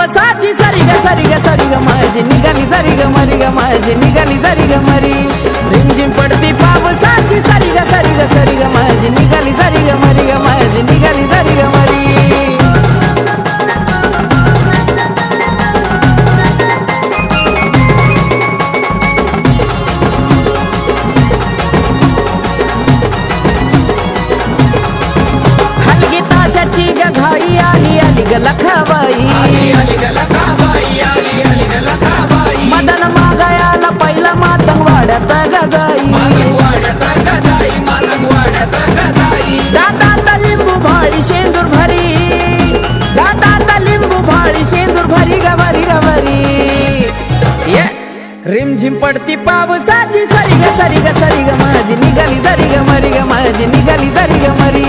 पावसाची सरी ग माझी निघाली सरी ग मरी ग माझी निघाली सरी ग मरी रिमझिम पडती पावसाची सरी ग माझी निघाली सरी ग मरी ग माझी निघाली सरी ग मरी घाई आली आली ग लखाबाई मदन मागायाला पहिला मातंग वाड्यात गजाई दाता लिंबू भाडी शेंदूर भरी दाता लिंबू भाडी शेंदूर भरी गवरी गवरी ये रिमझिम पडती पावसाची सरी ग माझी निघाली सरी ग मरी ग माझी निघाली सरी ग मरी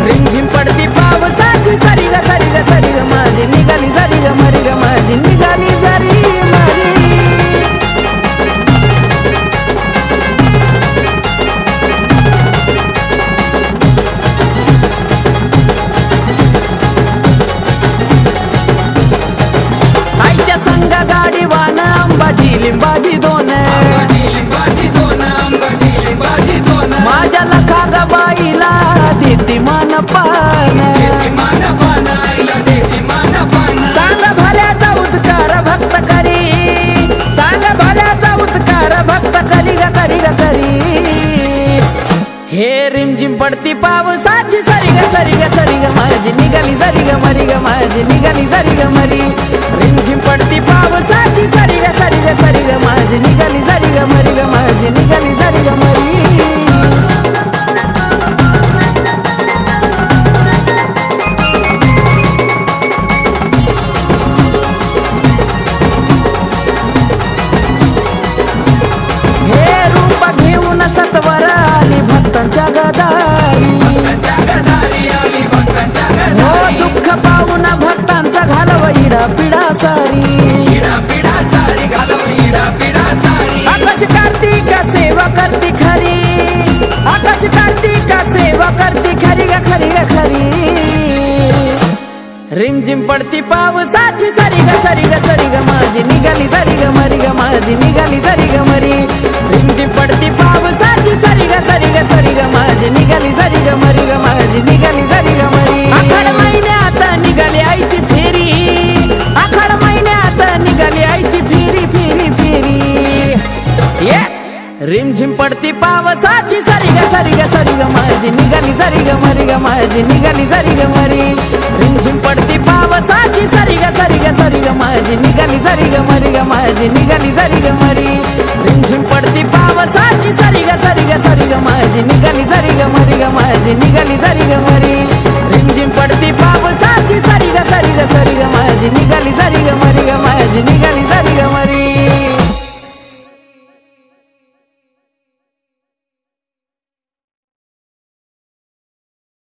रिमझिम पडती पावसाची सरी ग माझी निघाली सरी ग मरी ग माझी निघाली सरी मरी आईच्या संग गाडी वान आंबाजी लिंबाजी दोन माझ्या लखा ग बाईला देती मान पान चांग भल्याचा उद्कार भक्त करी चांग भल्याचा उद्कार भक्त करी ग करी हे रिमझिम पडती पावसाची सरी ग माझी निघाली सरी ग मरी ग माझी निघाली सरी ग मरी रिमझिम पडती पावसाची सरी ग माझी निघाली सरी ग मरी ग माझी निघाली सरी ग मरी सत्वर आली भक्तांच्या गदारी हो दुःख पाहून भक्तांचा घालव इडा पिडा सारी आकाश कार्तिका सेवा करती खरी आकाश कार्तिका सेवा करती खरी ग खरी रिमझिम पडती पावसाची सरी ग माझी निघाली सरी ग मरी ग माझी निघाली सरी ग मरी रिमझिम पडती पावसाची सरी ग माझी निघाली सरी ग मरी ग माझी निघाली सरी ग मरी आखाड महिन्यात निघाली आईची फेरी आखाड महिन्यात निघाली आईची फेरी ये रिमझिम पडती पावसाची सरी ग माझी निघाली सरी ग मरी ग माझी निघाली सरी ग मरी रिमझिम पडती पावसाची सरी ग माझी निघाली सरी ग मरी ग माझी निघाली सरी ग मरी रिमझिम पडती पावसाची सरी ग माझी निघाली सरी ग मरी ग माझी निघाली सरी ग मरी रिमझिम पडती